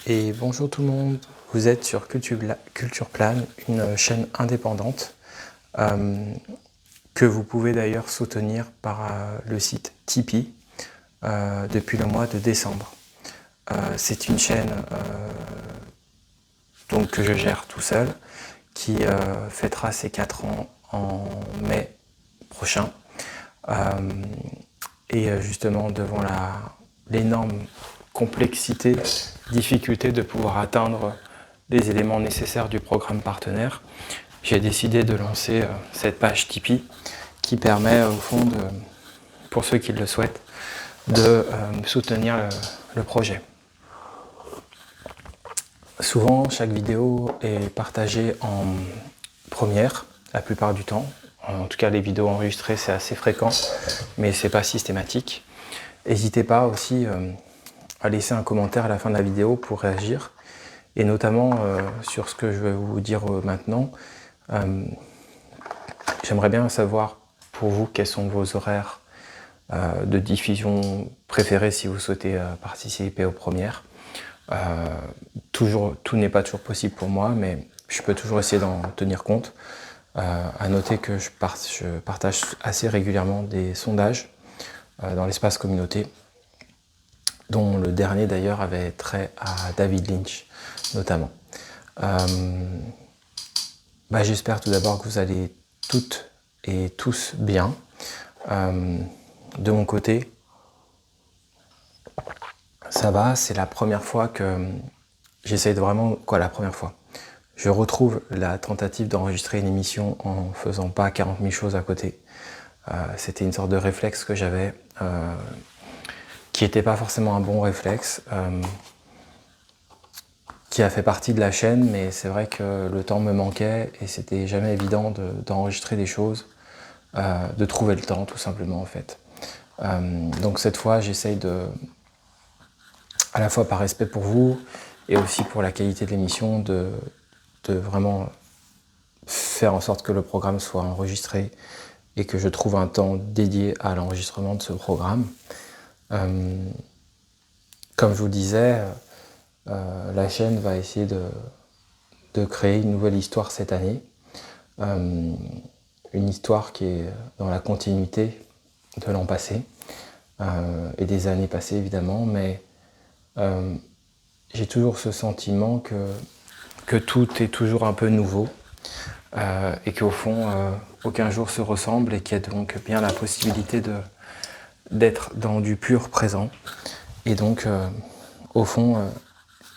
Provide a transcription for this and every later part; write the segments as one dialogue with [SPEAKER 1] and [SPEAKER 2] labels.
[SPEAKER 1] Et bonjour tout le monde, vous êtes sur Culture Plane, une chaîne indépendante que vous pouvez d'ailleurs soutenir par le site Tipeee depuis le mois de décembre. C'est une chaîne donc, que je gère tout seul, qui fêtera ses 4 ans en mai prochain. Et justement devant l'énorme complexité, difficulté de pouvoir atteindre les éléments nécessaires du programme partenaire, j'ai décidé de lancer cette page Tipeee qui permet au fond, pour ceux qui le souhaitent, de soutenir le projet. Souvent, chaque vidéo est partagée en première, la plupart du temps. En tout cas, les vidéos enregistrées, c'est assez fréquent, mais c'est pas systématique. N'hésitez pas aussi à laisser un commentaire à la fin de la vidéo pour réagir, et notamment sur ce que je vais vous dire maintenant. J'aimerais bien savoir pour vous quels sont vos horaires de diffusion préférés si vous souhaitez participer aux premières. Tout n'est pas toujours possible pour moi, mais je peux toujours essayer d'en tenir compte. À noter que je partage assez régulièrement des sondages dans l'espace communauté, dont le dernier d'ailleurs avait trait à David Lynch notamment. J'espère tout d'abord que vous allez toutes et tous bien. De mon côté, ça va, c'est la première fois que j'essaye de vraiment... la première fois je retrouve la tentative d'enregistrer une émission en faisant pas 40 000 choses à côté. C'était une sorte de réflexe que j'avais, qui n'était pas forcément un bon réflexe, qui a fait partie de la chaîne, mais c'est vrai que le temps me manquait et c'était jamais évident d'enregistrer des choses, de trouver le temps tout simplement en fait. Donc cette fois, j'essaye à la fois par respect pour vous et aussi pour la qualité de l'émission, de vraiment faire en sorte que le programme soit enregistré et que je trouve un temps dédié à l'enregistrement de ce programme. Comme je vous le disais, la chaîne va essayer de créer une nouvelle histoire cette année. Une histoire qui est dans la continuité de l'an passé et des années passées évidemment, mais j'ai toujours ce sentiment que tout est toujours un peu nouveau et qu'au fond, aucun jour se ressemble et qu'il y a donc bien la possibilité d'être dans du pur présent. Et donc, au fond,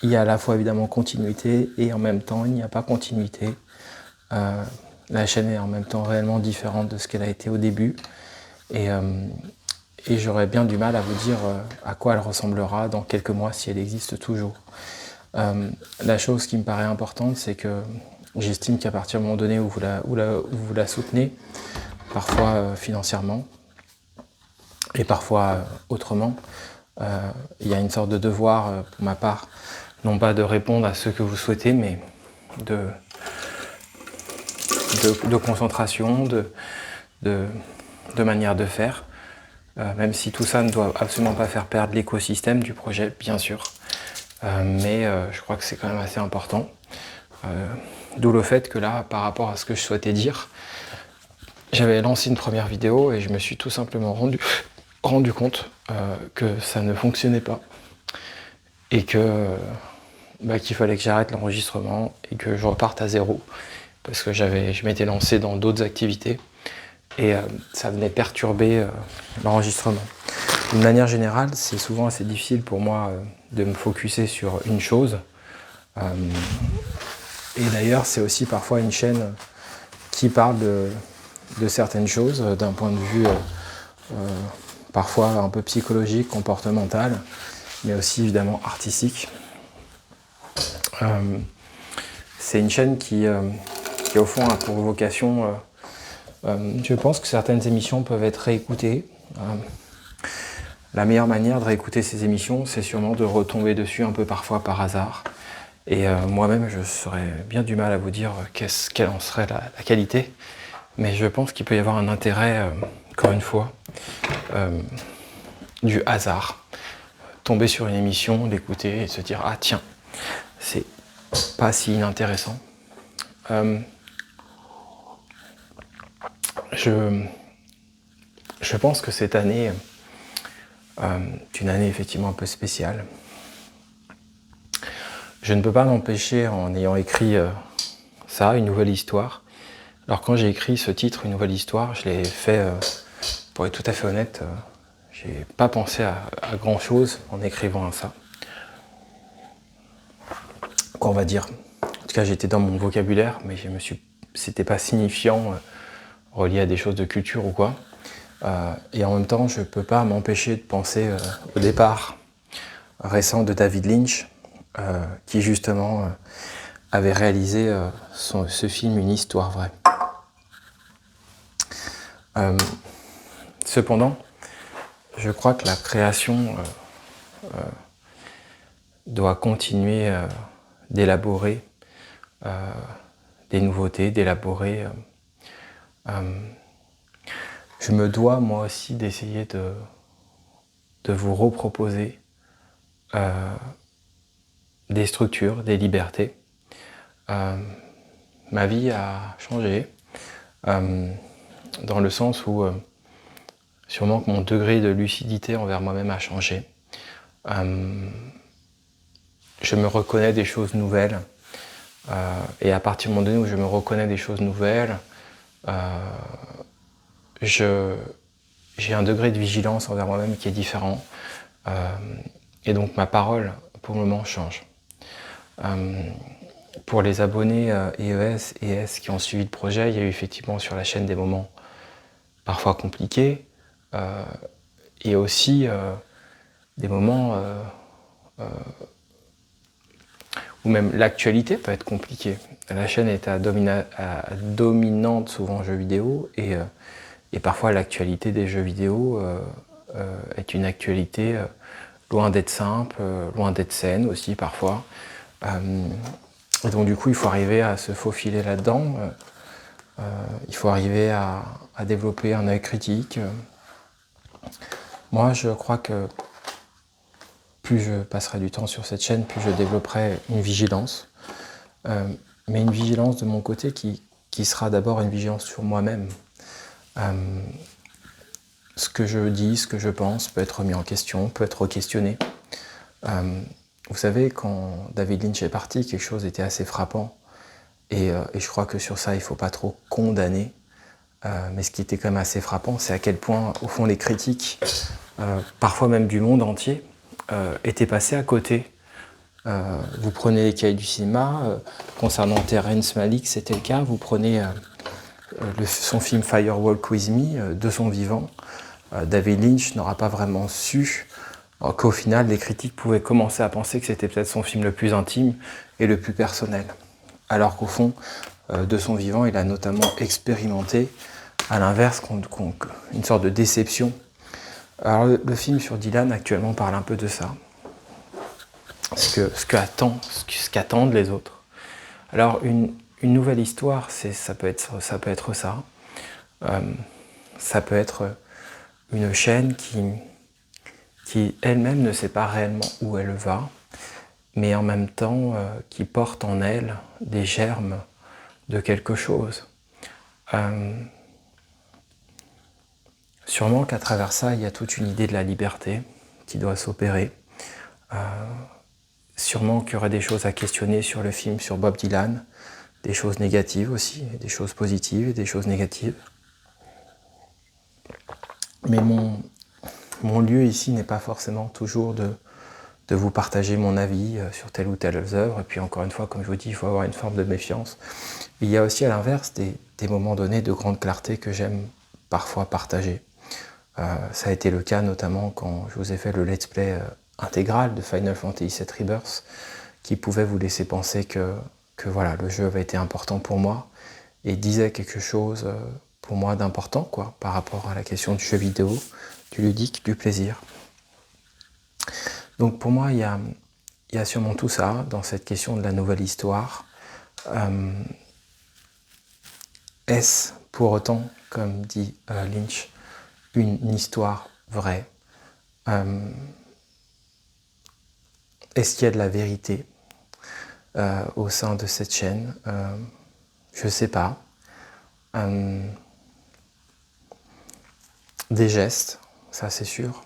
[SPEAKER 1] il y a à la fois évidemment continuité et en même temps, il n'y a pas continuité. La chaîne est en même temps réellement différente de ce qu'elle a été au début. Et j'aurais bien du mal à vous dire à quoi elle ressemblera dans quelques mois si elle existe toujours. La chose qui me paraît importante, c'est que j'estime qu'à partir du moment donné où vous la soutenez, parfois financièrement et parfois autrement, il y a une sorte de devoir pour ma part, non pas de répondre à ce que vous souhaitez, mais de concentration, de manière de faire, même si tout ça ne doit absolument pas faire perdre l'écosystème du projet, bien sûr. Mais je crois que c'est quand même assez important. D'où le fait que là, par rapport à ce que je souhaitais dire, j'avais lancé une première vidéo et je me suis tout simplement rendu compte que ça ne fonctionnait pas. Et qu'il fallait que j'arrête l'enregistrement et que je reparte à zéro. Parce que je m'étais lancé dans d'autres activités et ça venait perturber l'enregistrement. D'une manière générale, c'est souvent assez difficile pour moi de me focuser sur une chose. Et d'ailleurs, c'est aussi parfois une chaîne qui parle de certaines choses d'un point de vue parfois un peu psychologique, comportemental, mais aussi évidemment artistique. C'est une chaîne qui au fond a pour vocation... je pense que certaines émissions peuvent être réécoutées. La meilleure manière de réécouter ces émissions, c'est sûrement de retomber dessus un peu parfois par hasard. Et moi-même, je serais bien du mal à vous dire quelle en serait la qualité. Mais je pense qu'il peut y avoir un intérêt, encore une fois, du hasard. Tomber sur une émission, l'écouter et se dire « Ah tiens, c'est pas si inintéressant. Je pense que cette année est une année effectivement un peu spéciale. Je ne peux pas m'empêcher, en ayant écrit ça, une nouvelle histoire. Alors quand j'ai écrit ce titre, une nouvelle histoire, je l'ai fait, pour être tout à fait honnête, j'ai pas pensé à grand chose en écrivant ça. Quoi on va dire. En tout cas, j'étais dans mon vocabulaire, mais c'était pas signifiant, relié à des choses de culture ou quoi. Et en même temps, je peux pas m'empêcher de penser au départ récent de David Lynch, qui justement avait réalisé ce film Une histoire vraie. Cependant, je crois que la création doit continuer d'élaborer des nouveautés, d'élaborer. Je me dois moi aussi d'essayer de vous reproposer des structures, des libertés. Ma vie a changé dans le sens où sûrement que mon degré de lucidité envers moi-même a changé. Je me reconnais des choses nouvelles et à partir du moment donné où je me reconnais des choses nouvelles, j'ai un degré de vigilance envers moi-même qui est différent et donc ma parole pour le moment change. Pour les abonnés EES et S qui ont suivi le projet, il y a eu effectivement sur la chaîne des moments parfois compliqués et aussi des moments où même l'actualité peut être compliquée. La chaîne est dominante souvent jeux vidéo et parfois l'actualité des jeux vidéo est une actualité loin d'être simple, loin d'être saine aussi parfois. Et donc du coup il faut arriver à se faufiler là-dedans, il faut arriver à développer un œil critique. Moi je crois que plus je passerai du temps sur cette chaîne, plus je développerai une vigilance. Mais une vigilance de mon côté qui sera d'abord une vigilance sur moi-même. Ce que je dis, ce que je pense peut être remis en question, peut être questionné. Vous savez, quand David Lynch est parti, quelque chose était assez frappant. Et je crois que sur ça, il ne faut pas trop condamner. Mais ce qui était quand même assez frappant, c'est à quel point, au fond, les critiques, parfois même du monde entier, étaient passés à côté. Vous prenez les cahiers du cinéma, concernant Terrence Malick, c'était le cas. Vous prenez son film Firewalk With Me, de son vivant. David Lynch n'aura pas vraiment su qu'au final, les critiques pouvaient commencer à penser que c'était peut-être son film le plus intime et le plus personnel. Alors qu'au fond, de son vivant, il a notamment expérimenté, à l'inverse, une sorte de déception. Alors le film sur Dylan actuellement parle un peu de ça. Ce qu'attendent les autres. Alors une nouvelle histoire, ça peut être ça. Ça peut être une chaîne qui elle-même ne sait pas réellement où elle va, mais en même temps qui porte en elle des germes de quelque chose. Sûrement qu'à travers ça, il y a toute une idée de la liberté qui doit s'opérer. Sûrement qu'il y aurait des choses à questionner sur le film sur Bob Dylan, des choses négatives aussi, des choses positives et des choses négatives. Mais mon lieu ici n'est pas forcément toujours de vous partager mon avis sur telle ou telle œuvre. Et puis encore une fois, comme je vous dis, il faut avoir une forme de méfiance. Il y a aussi à l'inverse des moments donnés de grande clarté que j'aime parfois partager. Ça a été le cas notamment quand je vous ai fait le let's play intégral de Final Fantasy VII Rebirth, qui pouvait vous laisser penser que voilà, le jeu avait été important pour moi et disait quelque chose pour moi d'important quoi, par rapport à la question du jeu vidéo, du ludique, du plaisir. Donc pour moi, il y a sûrement tout ça dans cette question de la nouvelle histoire. Est-ce pour autant, comme dit Lynch, une histoire vraie? Est-ce qu'il y a de la vérité au sein de cette chaîne. Je sais pas. Des gestes, ça c'est sûr.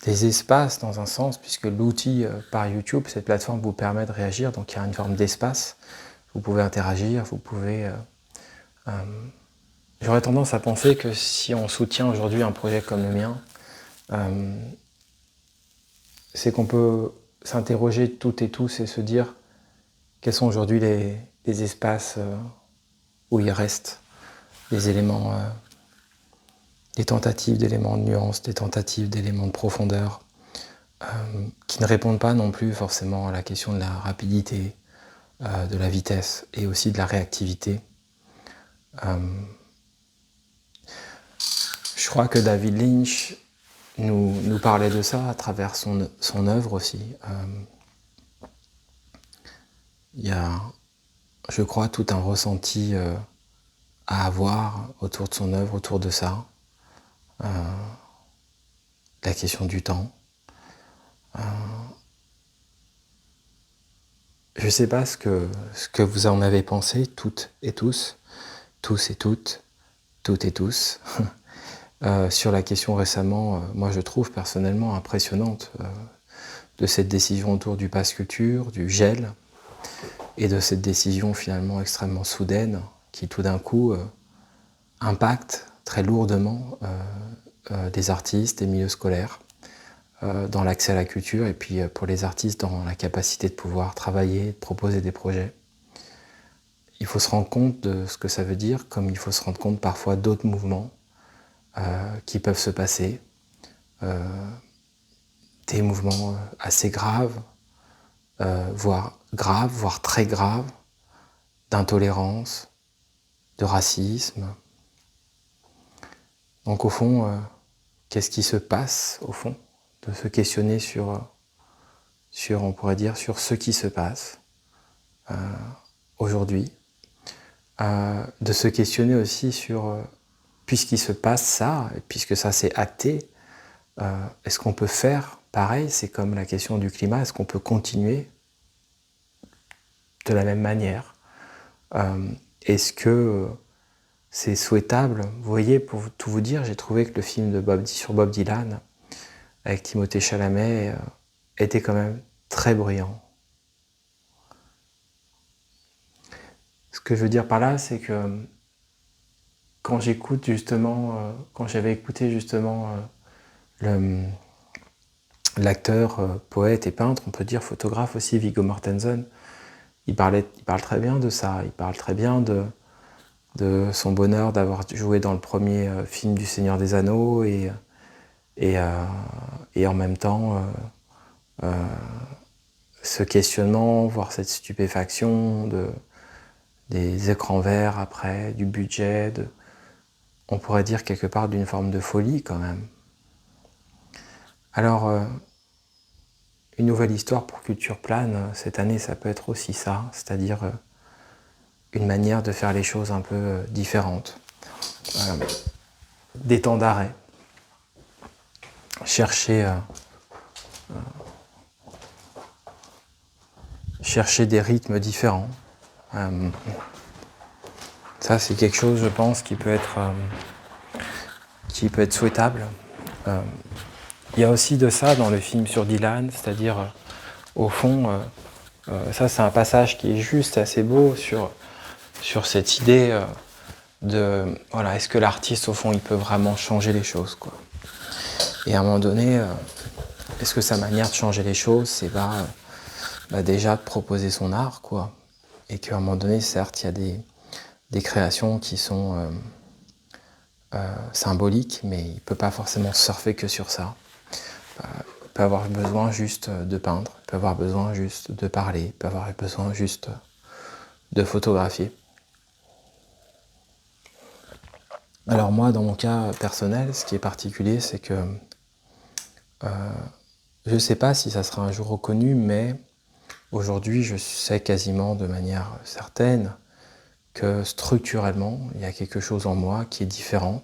[SPEAKER 1] Des espaces dans un sens, puisque l'outil par YouTube, cette plateforme vous permet de réagir, donc il y a une forme d'espace. Vous pouvez interagir, vous pouvez... J'aurais tendance à penser que si on soutient aujourd'hui un projet comme le mien, c'est qu'on peut s'interroger toutes et tous et se dire quels sont aujourd'hui les espaces où il reste des éléments, des tentatives d'éléments de nuance, des tentatives d'éléments de profondeur, qui ne répondent pas non plus forcément à la question de la rapidité, de la vitesse et aussi de la réactivité. Je crois que David Lynch nous parlait de ça à travers son œuvre aussi. Il y a, je crois, tout un ressenti à avoir autour de son œuvre, autour de ça. La question du temps. Je ne sais pas ce que vous en avez pensé, toutes et tous et toutes et tous, sur la question récemment, moi je trouve personnellement impressionnante, de cette décision autour du pass culture, du gel, et de cette décision finalement extrêmement soudaine, qui tout d'un coup impacte très lourdement des artistes, des milieux scolaires, dans l'accès à la culture, et puis pour les artistes dans la capacité de pouvoir travailler, de proposer des projets. Il faut se rendre compte de ce que ça veut dire, comme il faut se rendre compte parfois d'autres mouvements qui peuvent se passer, des mouvements assez graves, voire très graves, d'intolérance, de racisme. Donc au fond, qu'est-ce qui se passe au fond? De se questionner sur, on pourrait dire, sur ce qui se passe aujourd'hui. De se questionner aussi sur, puisqu'il se passe ça, et puisque ça s'est acté, est-ce qu'on peut faire pareil? C'est comme la question du climat, est-ce qu'on peut continuer de la même manière? Est-ce que c'est souhaitable? Vous voyez, pour tout vous dire, j'ai trouvé que le film sur Bob Dylan, avec Timothée Chalamet, était quand même très brillant. Ce que je veux dire par là, c'est que quand j'écoute justement, quand j'avais écouté justement l'acteur, poète et peintre, on peut dire photographe aussi, Viggo Mortensen, il parle très bien de ça, il parle très bien de son bonheur d'avoir joué dans le premier film du Seigneur des Anneaux et en même temps ce questionnement, voire cette stupéfaction des écrans verts après, du budget, on pourrait dire quelque part d'une forme de folie quand même. Alors, une nouvelle histoire pour Culture Plane, cette année, ça peut être aussi ça, c'est-à-dire une manière de faire les choses un peu différentes. Des temps d'arrêt. Chercher des rythmes différents. Ça, c'est quelque chose, je pense, qui peut être souhaitable. Il y a aussi de ça dans le film sur Dylan, c'est-à-dire, au fond, ça c'est un passage qui est juste assez beau sur cette idée de, voilà, est-ce que l'artiste, au fond, il peut vraiment changer les choses, quoi. Et à un moment donné, est-ce que sa manière de changer les choses, c'est déjà de proposer son art, quoi. Et qu'à un moment donné, certes, il y a des créations qui sont symboliques, mais il ne peut pas forcément surfer que sur ça. Il peut avoir besoin juste de peindre, il peut avoir besoin juste de parler, il peut avoir besoin juste de photographier. Alors moi, dans mon cas personnel, ce qui est particulier, c'est que je ne sais pas si ça sera un jour reconnu, mais aujourd'hui, je sais quasiment de manière certaine que structurellement, il y a quelque chose en moi qui est différent.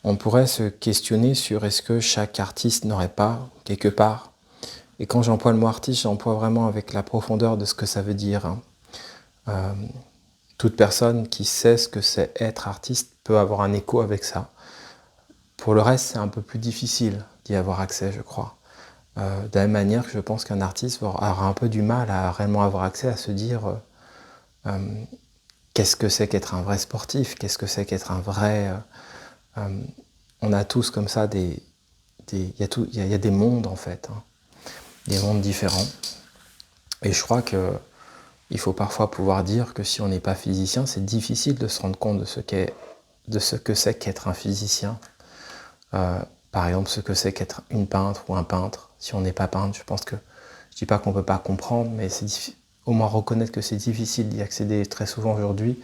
[SPEAKER 1] On pourrait se questionner sur est-ce que chaque artiste n'aurait pas, quelque part, Et quand j'emploie le mot artiste, j'emploie vraiment avec la profondeur de ce que ça veut dire, hein. Toute personne qui sait ce que c'est être artiste peut avoir un écho avec ça. Pour le reste, c'est un peu plus difficile d'y avoir accès, je crois. De la même manière que je pense qu'un artiste aura un peu du mal à réellement avoir accès à se dire qu'est-ce que c'est qu'être un vrai sportif, qu'est-ce que c'est qu'être un vrai... on a tous comme ça il y a des mondes en fait, hein, des mondes différents. Et je crois que il faut parfois pouvoir dire que si on n'est pas physicien, c'est difficile de se rendre compte de ce que c'est qu'être un physicien. Par exemple, ce que c'est qu'être une peintre ou un peintre. Si on n'est pas peintre, je pense que je dis pas qu'on peut pas comprendre, mais c'est au moins reconnaître que c'est difficile d'y accéder très souvent aujourd'hui.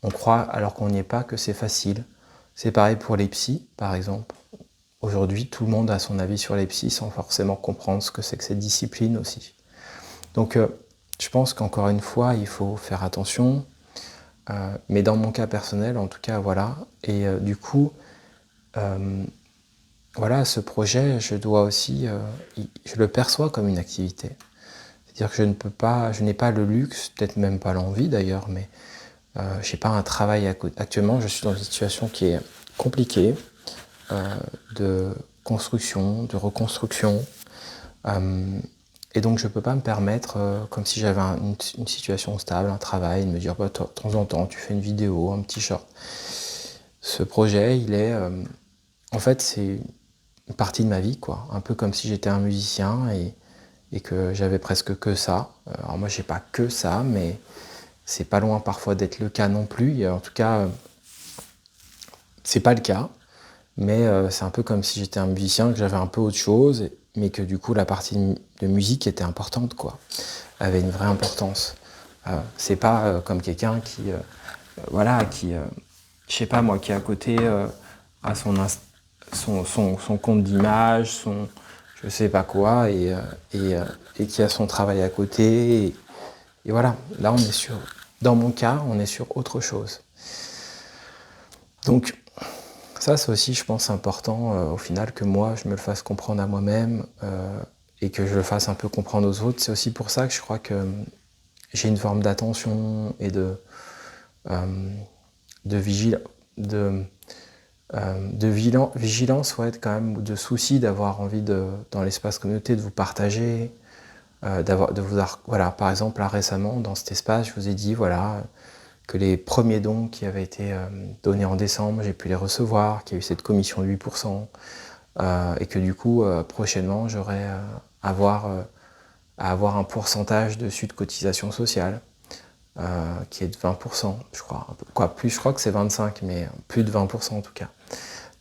[SPEAKER 1] On croit, alors qu'on n'y est pas, que c'est facile. C'est pareil pour les psys, par exemple. Aujourd'hui, tout le monde a son avis sur les psys sans forcément comprendre ce que c'est que cette discipline aussi. Donc, je pense qu'encore une fois, il faut faire attention. Mais dans mon cas personnel, en tout cas, voilà. Et du coup, voilà, ce projet, je dois aussi, je le perçois comme une activité. C'est-à-dire que je n'ai pas le luxe, peut-être même pas l'envie d'ailleurs, mais je n'ai pas un travail actuellement. Je suis dans une situation qui est compliquée, de construction, de reconstruction. Et donc je ne peux pas me permettre, comme si j'avais une situation stable, un travail, de me dire bah, de temps en temps tu fais une vidéo, un petit short. Ce projet, il est, en fait, c'est une partie de ma vie, quoi. Un peu comme si j'étais un musicien et que j'avais presque que ça. Alors moi, j'ai pas que ça, mais c'est pas loin parfois d'être le cas non plus. Et en tout cas, c'est pas le cas. Mais c'est un peu comme si j'étais un musicien, que j'avais un peu autre chose, mais que du coup la partie de musique était importante, quoi, avait une vraie importance. C'est pas comme quelqu'un qui, voilà, qui, je sais pas moi, qui est à côté à son compte d'image, son je sais pas quoi, et qui a son travail à côté. Et voilà, là on est dans mon cas, on est sur autre chose. Donc ça, c'est aussi, je pense, important au final que moi, je me le fasse comprendre à moi-même et que je le fasse un peu comprendre aux autres. C'est aussi pour ça que je crois que j'ai une forme d'attention et vigilance, ouais, quand même, ou de souci d'avoir envie dans l'espace communauté de vous partager, voilà, par exemple, là récemment, dans cet espace, je vous ai dit, voilà, que les premiers dons qui avaient été donnés en décembre, j'ai pu les recevoir, qu'il y a eu cette commission de 8%, et que du coup, prochainement, j'aurai à avoir un pourcentage dessus de cotisation sociale, qui est de 20%, je crois. Plus, je crois que c'est 25%, mais plus de 20% en tout cas.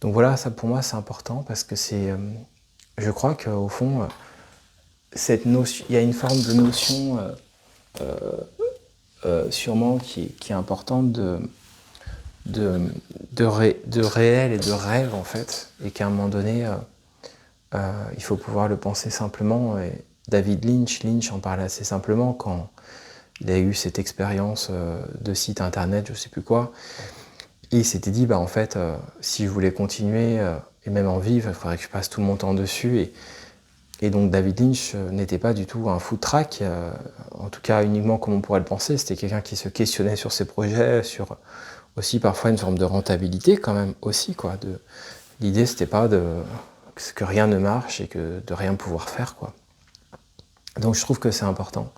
[SPEAKER 1] Donc voilà, ça pour moi, c'est important parce que c'est... je crois qu'au fond, cette notion, il y a une forme de notion... sûrement qui est importante de réel et de rêve en fait, et qu'à un moment donné il faut pouvoir le penser simplement. Et David Lynch en parlait assez simplement quand il a eu cette expérience de site internet, je sais plus quoi, et il s'était dit bah en fait si je voulais continuer et même en vivre, il faudrait que je passe tout mon temps dessus. Et donc David Lynch n'était pas du tout un food track, en tout cas uniquement comme on pourrait le penser. C'était quelqu'un qui se questionnait sur ses projets, sur aussi parfois une forme de rentabilité quand même aussi, quoi. L'idée c'était pas que rien ne marche et que de rien pouvoir faire, quoi. Donc je trouve que c'est important.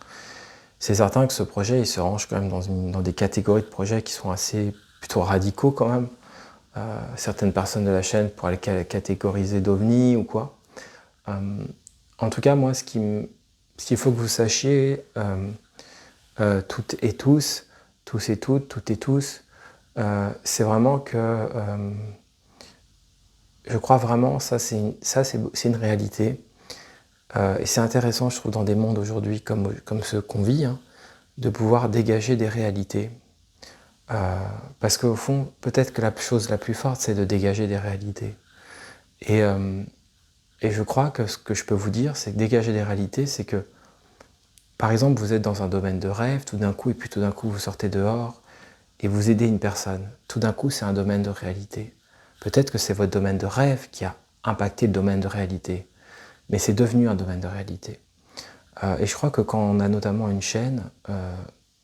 [SPEAKER 1] C'est certain que ce projet il se range quand même dans des catégories de projets qui sont assez plutôt radicaux quand même. Certaines personnes de la chaîne pourraient le catégoriser d'ovni ou quoi. En tout cas, moi, ce qu'il faut que vous sachiez, toutes et tous et toutes et tous, c'est vraiment que je crois vraiment, ça c'est une réalité. Et c'est intéressant, je trouve, dans des mondes aujourd'hui comme ceux qu'on vit, hein, de pouvoir dégager des réalités. Parce qu'au fond, peut-être que la chose la plus forte, c'est de dégager des réalités. Et je crois que ce que je peux vous dire, c'est que dégager des réalités, c'est que, par exemple, vous êtes dans un domaine de rêve, tout d'un coup, et puis tout d'un coup, vous sortez dehors et vous aidez une personne. Tout d'un coup, c'est un domaine de réalité. Peut-être que c'est votre domaine de rêve qui a impacté le domaine de réalité, mais c'est devenu un domaine de réalité. Et je crois que quand on a notamment une chaîne,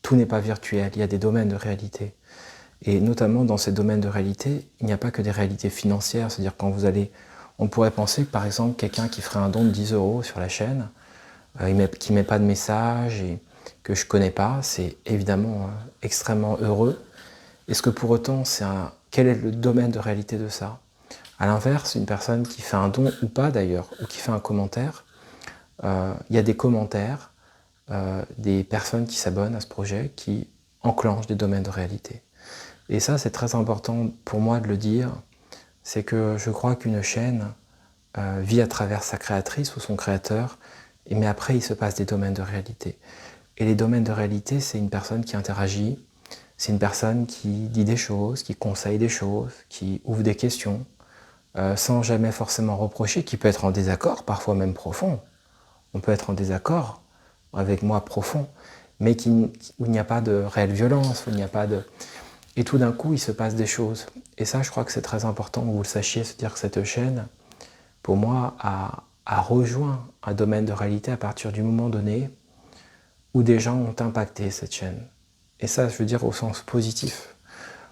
[SPEAKER 1] tout n'est pas virtuel, il y a des domaines de réalité. Et notamment dans ces domaines de réalité, il n'y a pas que des réalités financières. C'est-à-dire quand vous allez... On pourrait penser que par exemple quelqu'un qui ferait un don de 10 € sur la chaîne, qui ne met pas de message et que je ne connais pas, c'est évidemment extrêmement heureux. Est-ce que pour autant, quel est le domaine de réalité de ça? À l'inverse, une personne qui fait un don, ou pas d'ailleurs, ou qui fait un commentaire, il y a des commentaires, des personnes qui s'abonnent à ce projet, qui enclenchent des domaines de réalité. Et ça, c'est très important pour moi de le dire, c'est que je crois qu'une chaîne vit à travers sa créatrice ou son créateur, mais après, il se passe des domaines de réalité. Et les domaines de réalité, c'est une personne qui interagit, c'est une personne qui dit des choses, qui conseille des choses, qui ouvre des questions, sans jamais forcément reprocher, qui peut être en désaccord, parfois même profond. On peut être en désaccord avec moi profond, mais où il n'y a pas de réelle violence, où il n'y a pas de... Et tout d'un coup, il se passe des choses. Et ça, je crois que c'est très important que vous le sachiez, c'est-à-dire que cette chaîne, pour moi, a rejoint un domaine de réalité à partir du moment donné où des gens ont impacté cette chaîne. Et ça, je veux dire au sens positif,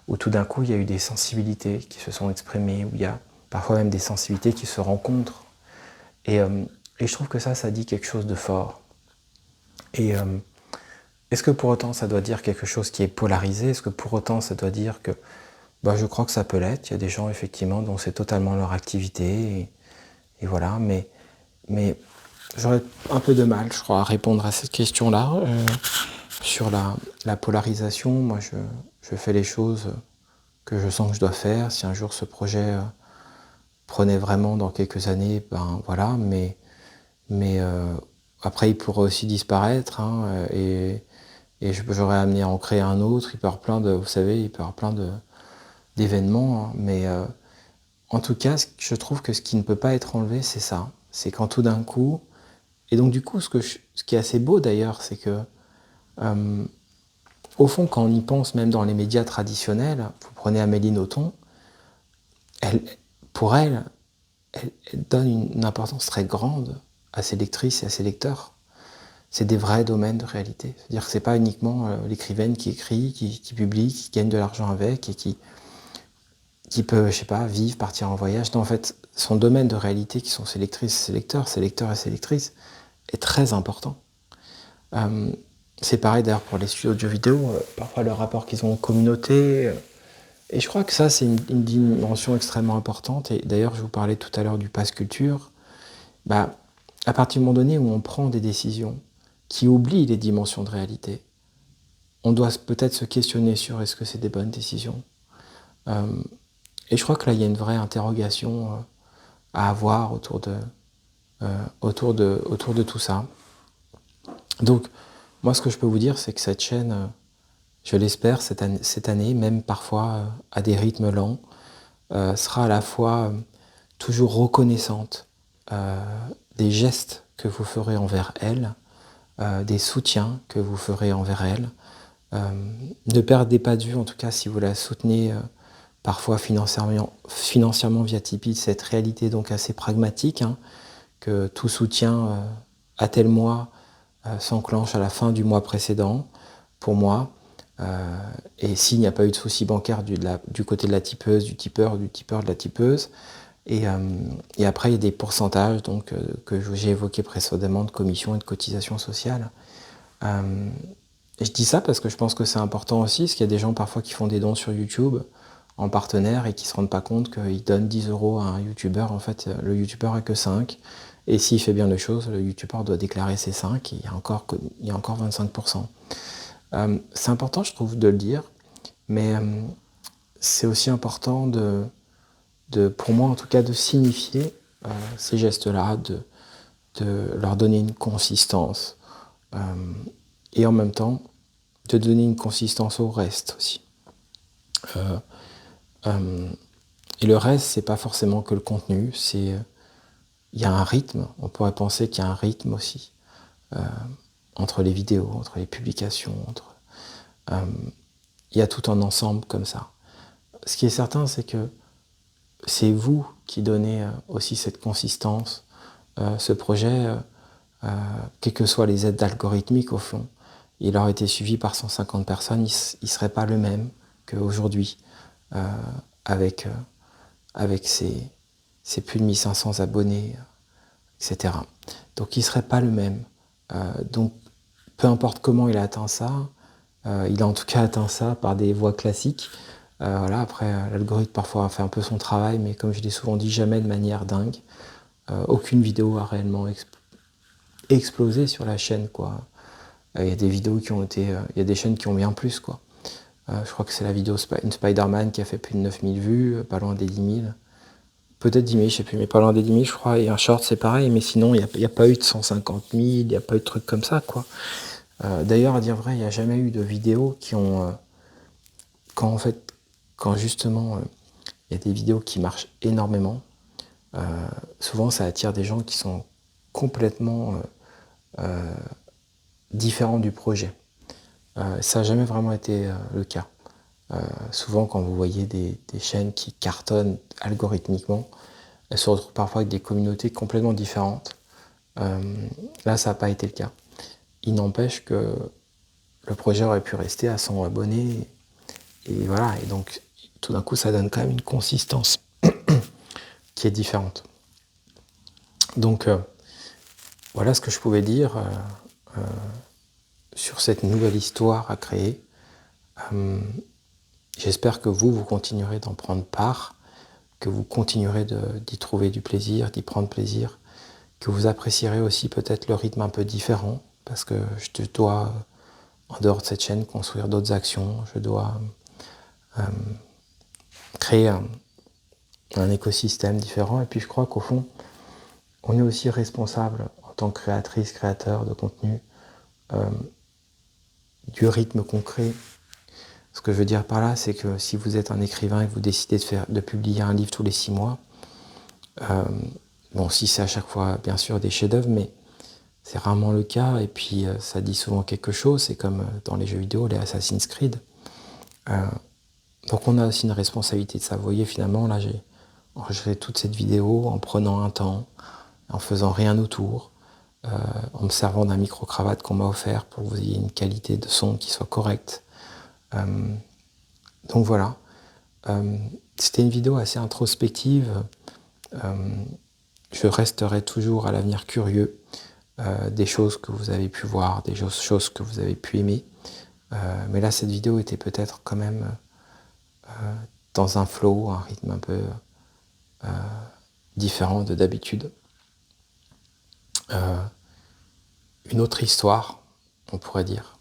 [SPEAKER 1] où tout d'un coup, il y a eu des sensibilités qui se sont exprimées, où il y a parfois même des sensibilités qui se rencontrent. Et je trouve que ça dit quelque chose de fort. Et est-ce que pour autant, ça doit dire quelque chose qui est polarisé? Est-ce que pour autant, ça doit dire que... je crois que ça peut l'être. Il y a des gens, effectivement, dont c'est totalement leur activité. Et voilà, mais j'aurais un peu de mal, je crois, à répondre à cette question-là. Sur la polarisation, moi, je fais les choses que je sens que je dois faire. Si un jour ce projet prenait vraiment dans quelques années, voilà, mais après, il pourrait aussi disparaître, hein, et j'aurais amené à en créer un autre. Il peut y avoir plein de, vous savez, il peut y avoir plein d'événements, hein, mais en tout cas, je trouve que ce qui ne peut pas être enlevé, c'est ça. C'est quand tout d'un coup... Et donc du coup, ce qui est assez beau d'ailleurs, c'est que, au fond, quand on y pense, même dans les médias traditionnels, vous prenez Amélie Nothomb, pour elle donne une importance très grande à ses lectrices et à ses lecteurs. C'est des vrais domaines de réalité. C'est-à-dire que c'est pas uniquement l'écrivaine qui écrit, qui publie, qui gagne de l'argent avec et qui peut, je sais pas, vivre, partir en voyage. Non, en fait, son domaine de réalité, qui sont ses lectrices et ses lecteurs, ses lecteurs et ses lectrices, est très important. C'est pareil d'ailleurs pour les studios de jeux vidéo, parfois le rapport qu'ils ont aux communautés. Et je crois que ça, c'est une dimension extrêmement importante. Et d'ailleurs, je vous parlais tout à l'heure du pass culture. À partir du moment donné où on prend des décisions qui oublient les dimensions de réalité, on doit peut-être se questionner sur est-ce que c'est des bonnes décisions. Et je crois que là, il y a une vraie interrogation à avoir autour de tout ça. Donc, moi, ce que je peux vous dire, c'est que cette chaîne, je l'espère, cette année, même parfois à des rythmes lents, sera à la fois toujours reconnaissante des gestes que vous ferez envers elle, des soutiens que vous ferez envers elle. Ne perdez pas de vue, en tout cas, si vous la soutenez parfois financièrement via Tipeee, cette réalité donc assez pragmatique, hein, que tout soutien à tel mois s'enclenche à la fin du mois précédent, pour moi. Et s'il n'y a pas eu de souci bancaire du côté de la tipeuse, du tipeur, de la tipeuse. Et après, il y a des pourcentages donc, que j'ai évoqués précédemment de commissions et de cotisations sociales. Et je dis ça parce que je pense que c'est important aussi, parce qu'il y a des gens parfois qui font des dons sur YouTube en partenaire et qui ne se rendent pas compte qu'ils donnent 10 € à un youtubeur. En fait, le youtubeur n'a que 5. Et s'il fait bien les choses, le youtubeur doit déclarer ses 5 et il y a encore 25%. C'est important, je trouve, de le dire, mais c'est aussi important pour moi en tout cas, de signifier ces gestes-là, de leur donner une consistance, et en même temps, de donner une consistance au reste aussi. Et le reste, c'est pas forcément que le contenu, il y a un rythme, on pourrait penser qu'il y a un rythme aussi, entre les vidéos, entre les publications, il y a tout un ensemble comme ça. Ce qui est certain, c'est que c'est vous qui donnez aussi cette consistance. Ce projet, quelles que soient les aides algorithmiques au fond, il aurait été suivi par 150 personnes, il ne serait pas le même qu'aujourd'hui, avec ses plus de 1500 abonnés, etc. Donc il ne serait pas le même. Donc peu importe comment il a atteint ça, il a en tout cas atteint ça par des voies classiques. Voilà, après, l'algorithme parfois fait un peu son travail, mais comme je l'ai souvent dit, jamais de manière dingue. Aucune vidéo a réellement explosé sur la chaîne, quoi. Il y a des vidéos qui ont été... il y a des chaînes qui ont bien plus, quoi. Je crois que c'est la vidéo Spider-Man qui a fait plus de 9000 vues, pas loin des 10 000. Peut-être 10 000, je sais plus, mais pas loin des 10 000, je crois. Et un short, c'est pareil, mais sinon, il n'y a pas eu de 150 000, il n'y a pas eu de trucs comme ça, quoi. D'ailleurs, à dire vrai, il n'y a jamais eu de vidéos qui ont... quand justement, il y a des vidéos qui marchent énormément, souvent, ça attire des gens qui sont complètement différents du projet. Ça n'a jamais vraiment été le cas. Souvent, quand vous voyez des chaînes qui cartonnent algorithmiquement, elles se retrouvent parfois avec des communautés complètement différentes. Là, ça n'a pas été le cas. Il n'empêche que le projet aurait pu rester à 100 abonnés. Et voilà, et donc tout d'un coup, ça donne quand même une consistance qui est différente. Donc, voilà ce que je pouvais dire sur cette nouvelle histoire à créer. J'espère que vous continuerez d'en prendre part, que vous continuerez d'y trouver du plaisir, d'y prendre plaisir, que vous apprécierez aussi peut-être le rythme un peu différent, parce que je dois, en dehors de cette chaîne, construire d'autres actions, je dois créer un écosystème différent, et puis je crois qu'au fond, on est aussi responsable en tant que créatrice, créateur de contenu, du rythme qu'on crée. Ce que je veux dire par là, c'est que si vous êtes un écrivain et que vous décidez de publier un livre tous les 6 mois, bon, si c'est à chaque fois, bien sûr, des chefs-d'œuvre, mais c'est rarement le cas, et puis ça dit souvent quelque chose, c'est comme dans les jeux vidéo, les Assassin's Creed. Donc on a aussi une responsabilité de ça. Vous voyez, finalement, là, j'ai enregistré toute cette vidéo en prenant un temps, en faisant rien autour, en me servant d'un micro-cravate qu'on m'a offert pour que vous ayez une qualité de son qui soit correcte. Donc voilà, c'était une vidéo assez introspective. Je resterai toujours à l'avenir curieux des choses que vous avez pu voir, des choses que vous avez pu aimer. Mais là, cette vidéo était peut-être quand même dans un flow, un rythme un peu différent de d'habitude. Une autre histoire, on pourrait dire.